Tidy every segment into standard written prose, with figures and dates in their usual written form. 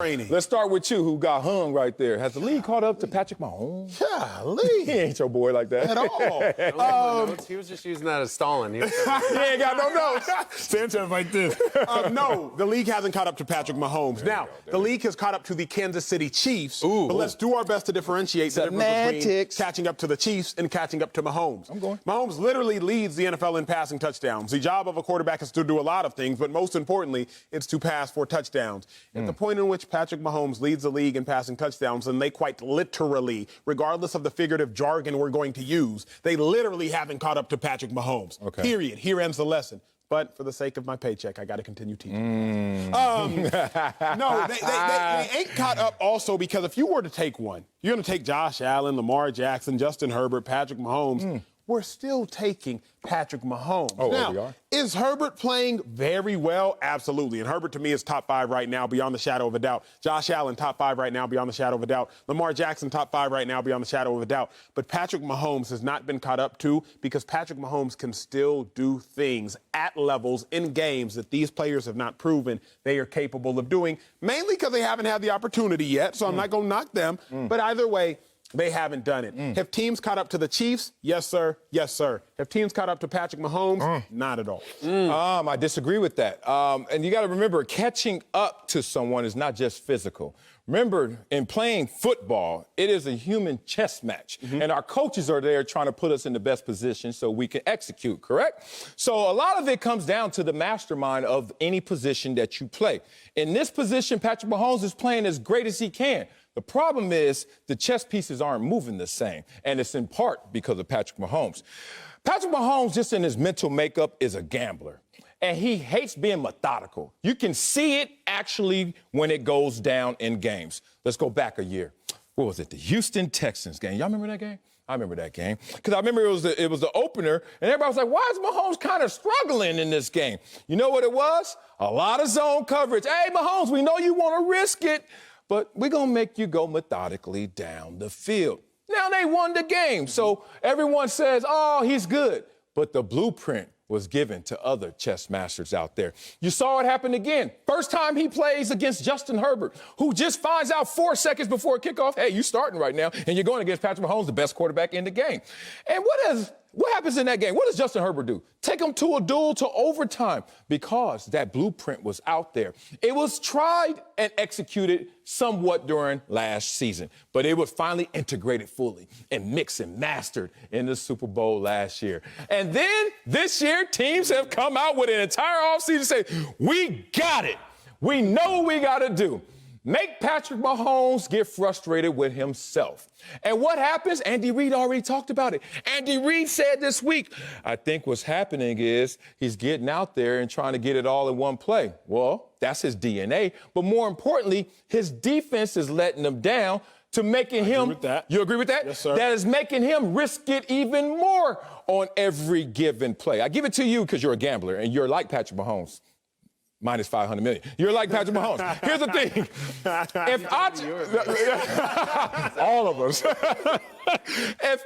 Training. Let's start with you, who got hung right there. Has the league caught up to Patrick Mahomes? Golly. He ain't your boy like that. At all. He was just using that as stalling. He ain't got no notes. Sanchez like this. No, the league hasn't caught up to Patrick Mahomes. Now, the league has caught up to the Kansas City Chiefs, but let's do our best to differentiate the difference between catching up to the Chiefs and catching up to Mahomes. Mahomes literally leads the NFL in passing touchdowns. The job of a quarterback is to do a lot of things, but most importantly, it's to pass for touchdowns. At the point in which Patrick Mahomes leads the league in passing touchdowns, and they quite literally, regardless of the figurative jargon we're going to use, they literally haven't caught up to Patrick Mahomes. Period. Here ends the lesson. But for the sake of my paycheck, I got to continue teaching. No, they ain't caught up also because if you were to take one, you're going to take Josh Allen, Lamar Jackson, Justin Herbert, Patrick Mahomes. We're still taking Patrick Mahomes. Now, is Herbert playing very well? Absolutely. And Herbert, to me, is top 5 right now, beyond the shadow of a doubt. Josh Allen, top 5 right now, beyond the shadow of a doubt. Lamar Jackson, top 5 right now, beyond the shadow of a doubt. But Patrick Mahomes has not been caught up to because Patrick Mahomes can still do things at levels in games that these players have not proven they are capable of doing, mainly because they haven't had the opportunity yet, so I'm not going to knock them. But either way, they haven't done it. Have teams caught up to the Chiefs? Yes, sir. Yes, sir. Have teams caught up to Patrick Mahomes? Not at all. I disagree with that. And you got to remember, catching up to someone is not just physical. Remember, in playing football, it is a human chess match. And our coaches are there trying to put us in the best position so we can execute, correct? So a lot of it comes down to the mastermind of any position that you play. In this position, Patrick Mahomes is playing as great as he can. The problem is the chess pieces aren't moving the same, and it's in part because of Patrick Mahomes. Patrick Mahomes, just in his mental makeup, is a gambler, and he hates being methodical. You can see it actually when it goes down in games. Let's go back a year. What was it? The Houston Texans game. Y'all remember that game? I remember that game because I remember it was the opener, and everybody was like, why is Mahomes kind of struggling in this game? You know what it was? A lot of zone coverage. Hey, Mahomes, we know you want to risk it, but we're going to make you go methodically down the field. Now they won the game, so everyone says, oh, he's good. But the blueprint was given to other chess masters out there. You saw it happen again. First time he plays against Justin Herbert, who just finds out 4 seconds before kickoff, hey, you're starting right now, and you're going against Patrick Mahomes, the best quarterback in the game. And what happens in that game? What does Justin Herbert do? Take him to a duel to overtime because that blueprint was out there. It was tried and executed somewhat during last season, but it was finally integrated fully and mixed and mastered in the Super Bowl last year. And then this year, teams have come out with an entire offseason saying, we got it. We know what we got to do. Make Patrick Mahomes get frustrated with himself. And what happens? Andy Reid already talked about it. Andy Reid said this week, I think what's happening is he's getting out there and trying to get it all in one play. Well, that's his DNA. But more importantly, his defense is letting him down to making him. Agree with that. You agree with that? Yes, sir. That is making him risk it even more on every given play. I give it to you because you're a gambler and you're like Patrick Mahomes. Minus 500 million. You're like Patrick Mahomes. Here's the thing. All of us. If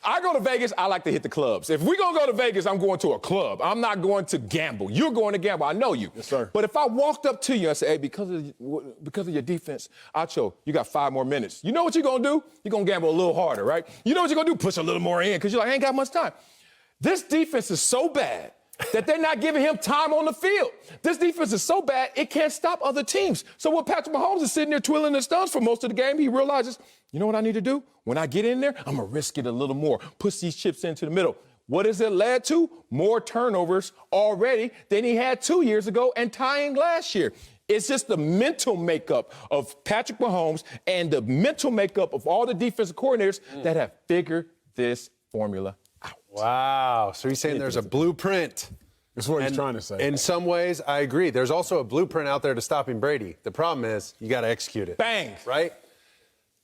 I go to Vegas, I like to hit the clubs. If we're going to go to Vegas, I'm going to a club. I'm not going to gamble. You're going to gamble. I know you. Yes, sir. But if I walked up to you and said, hey, because of your defense, Acho, you got 5 more minutes. You know what you're going to do? You're going to gamble a little harder, right? You know what you're going to do? Push a little more in because you're like, I ain't got much time. This defense is so bad that they're not giving him time on the field. This defense is so bad, it can't stop other teams. So when Patrick Mahomes is sitting there twiddling his thumbs for most of the game, he realizes, you know what I need to do? When I get in there, I'm going to risk it a little more, push these chips into the middle. What has it led to? More turnovers already than he had 2 years ago and tying last year. It's just the mental makeup of Patrick Mahomes and the mental makeup of all the defensive coordinators that have figured this formula out. Wow. So he's saying there's a blueprint. That's what he's trying to say. In some ways, I agree. There's also a blueprint out there to stopping Brady. The problem is you got to execute it. Bang. Right?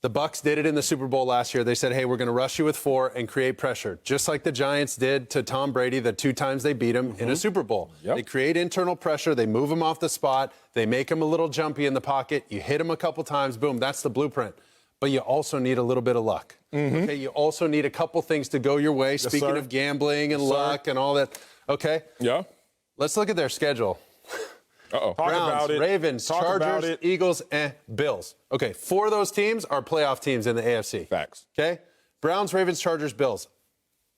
The Bucs did it in the Super Bowl last year. They said, hey, we're going to rush you with 4 and create pressure, just like the Giants did to Tom Brady the 2 times they beat him in a Super Bowl. They create internal pressure. They move him off the spot. They make him a little jumpy in the pocket. You hit him a couple times. Boom. That's the blueprint. But you also need a little bit of luck. Okay, you also need a couple things to go your way. Speaking of gambling and luck and all that. Okay? Yeah. Let's look at their schedule. Uh-oh. Talk Browns, about it. Ravens, Talk about Chargers, it. Eagles, Bills. Okay, 4 of those teams are playoff teams in the AFC. Facts. Okay? Browns, Ravens, Chargers, Bills.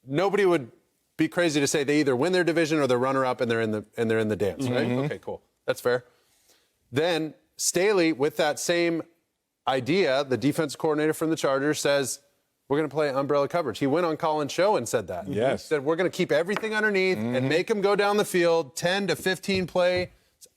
Nobody would be crazy to say they either win their division or they're runner-up and they're in the dance, right? Okay, cool. That's fair. Then Staley, with that same idea, the defense coordinator from the Chargers says, we're going to play umbrella coverage. He went on Colin's show and said that. Yes. He said, we're going to keep everything underneath and make them go down the field 10 to 15 plays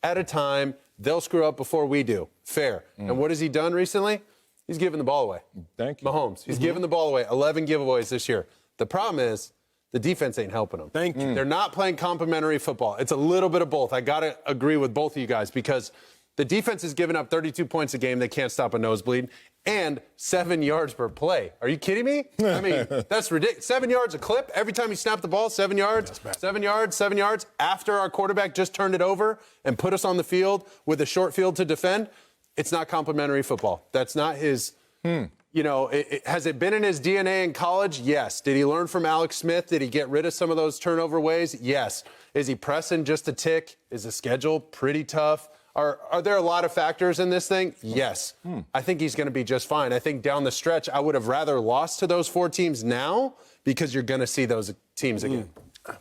at a time. They'll screw up before we do. Fair. And what has he done recently? He's given the ball away. Thank you. Mahomes. He's given the ball away. 11 giveaways this year. The problem is the defense ain't helping them. Thank you. They're not playing complementary football. It's a little bit of both. I got to agree with both of you guys because the defense is giving up 32 points a game. They can't stop a nosebleed. And 7 yards per play. Are you kidding me? I mean, that's ridiculous. 7 yards a clip. Every time you snap the ball, 7 yards, 7 yards, 7 yards. After our quarterback just turned it over and put us on the field with a short field to defend, it's not complimentary football. That's not his, you know, has it been in his DNA in college? Yes. Did he learn from Alex Smith? Did he get rid of some of those turnover ways? Yes. Is he pressing just a tick? Is the schedule pretty tough? Are there a lot of factors in this thing? Yes. I think he's going to be just fine. I think down the stretch, I would have rather lost to those 4 teams now because you're going to see those teams again.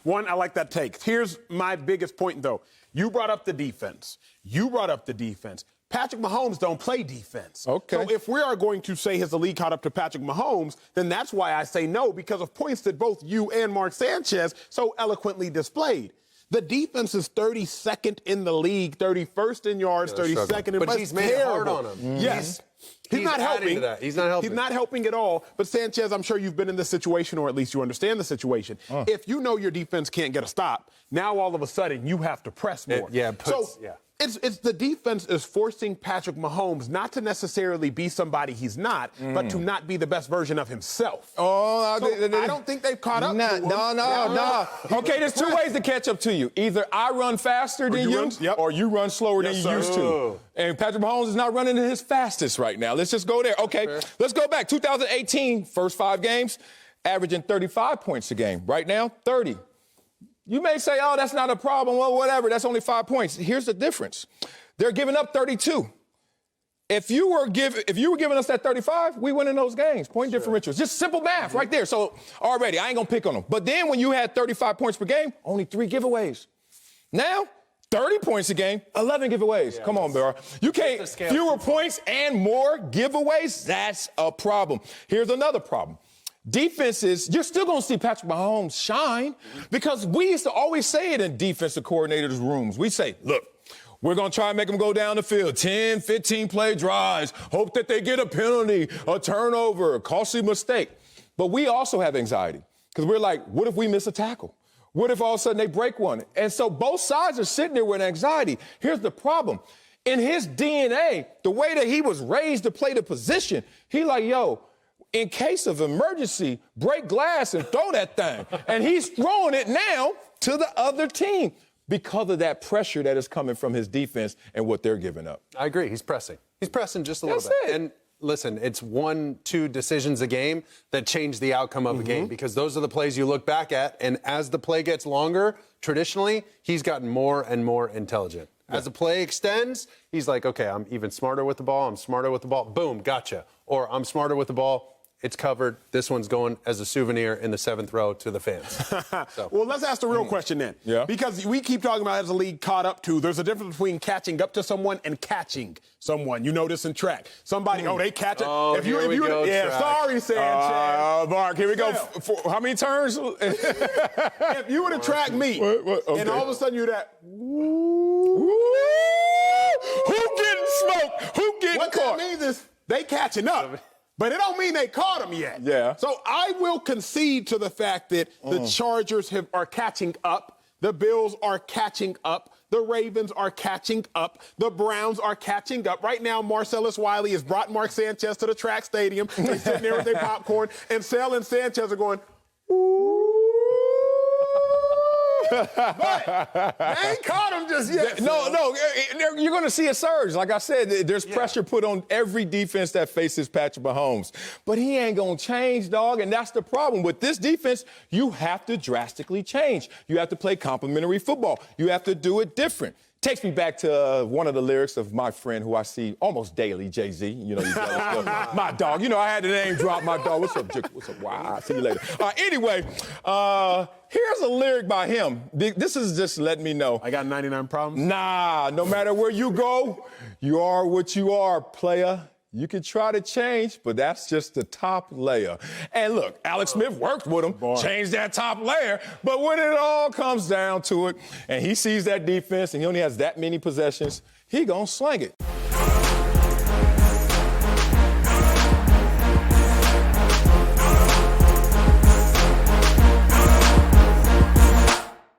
One, I like that take. Here's my biggest point, though. You brought up the defense. Patrick Mahomes don't play defense. Okay. So if we are going to say has the league caught up to Patrick Mahomes, then that's why I say no, because of points that both you and Mark Sanchez so eloquently displayed. The defense is 32nd in the league, 31st in yards, 32nd in... But he's made it hard on him. Yes. He's not adding helping. to that. He's not helping. He's not helping at all. But Sanchez, I'm sure you've been in this situation, or at least you understand the situation. If you know your defense can't get a stop, now all of a sudden you have to press more. It's the defense is forcing Patrick Mahomes not to necessarily be somebody he's not, but to not be the best version of himself. Oh, so I don't think they've caught up. No. Okay, there's 2 ways to catch up to you. Either I run faster than you, or you run slower than you used to. And Patrick Mahomes is not running at his fastest right now. Let's just go there. Okay, let's go back. 2018, first 5 games, averaging 35 points a game. Right now, 30. You may say, oh, that's not a problem. Well, whatever. That's only 5 points. Here's the difference. They're giving up 32. If you were giving us that 35, we win in those games. Point differentials. Just simple math right there. So already, I ain't going to pick on them. But then when you had 35 points per game, only 3 giveaways. Now, 30 points a game, 11 giveaways. Come on, bro. You can't, fewer points and more giveaways, that's a problem. Here's another problem. Defenses, you're still going to see Patrick Mahomes shine because we used to always say it in defensive coordinators' rooms. We say, look, we're going to try and make them go down the field, 10, 15-play drives, hope that they get a penalty, a turnover, a costly mistake. But we also have anxiety because we're like, what if we miss a tackle? What if all of a sudden they break one? And so both sides are sitting there with anxiety. Here's the problem. In his DNA, the way that he was raised to play the position, he like, yo, in case of emergency, break glass and throw that thing. And he's throwing it now to the other team because of that pressure that is coming from his defense and what they're giving up. I agree. He's pressing. He's pressing just a little bit. And listen, it's 1-2 decisions a game that change the outcome of a game because those are the plays you look back at. And as the play gets longer, traditionally, he's gotten more and more intelligent. As the play extends, he's like, okay, I'm even smarter with the ball. I'm smarter with the ball. Boom, gotcha. Or I'm smarter with the ball. It's covered. This one's going as a souvenir in the 7th row to the fans. So. Well, let's ask the real question then. Because we keep talking about as the league caught up to, there's a difference between catching up to someone and catching someone. You know this in track. Somebody, they catch it. Oh, here we go, sorry, Sanchez. Mark, here we go. How many turns? If you were to track me, and all of a sudden you're that, who getting smoked? Who getting what caught? What that means is they catching up. But it don't mean they caught him yet. So I will concede to the fact that the Chargers are catching up. The Bills are catching up. The Ravens are catching up. The Browns are catching up. Right now, Marcellus Wiley has brought Mark Sanchez to the track stadium. They're sitting there with their popcorn. And Sal and Sanchez are going, ooh. But they ain't caught him just yet. No, you're going to see a surge. Like I said, there's pressure put on every defense that faces Patrick Mahomes. But he ain't going to change, dog, and that's the problem. With this defense, you have to drastically change. You have to play complementary football. You have to do it different. Takes me back to one of the lyrics of my friend who I see almost daily, Jay-Z. You know, he's my dog. You know, I had to name drop my dog. What's up, Jick? What's up? Wow. See you later. Anyway, here's a lyric by him. This is just letting me know. I got 99 problems? Nah, no matter where you go, you are what you are, player. You can try to change, but that's just the top layer. And look, Alex Smith worked with him, changed that top layer, but when it all comes down to it, and he sees that defense and he only has that many possessions, he gonna sling it.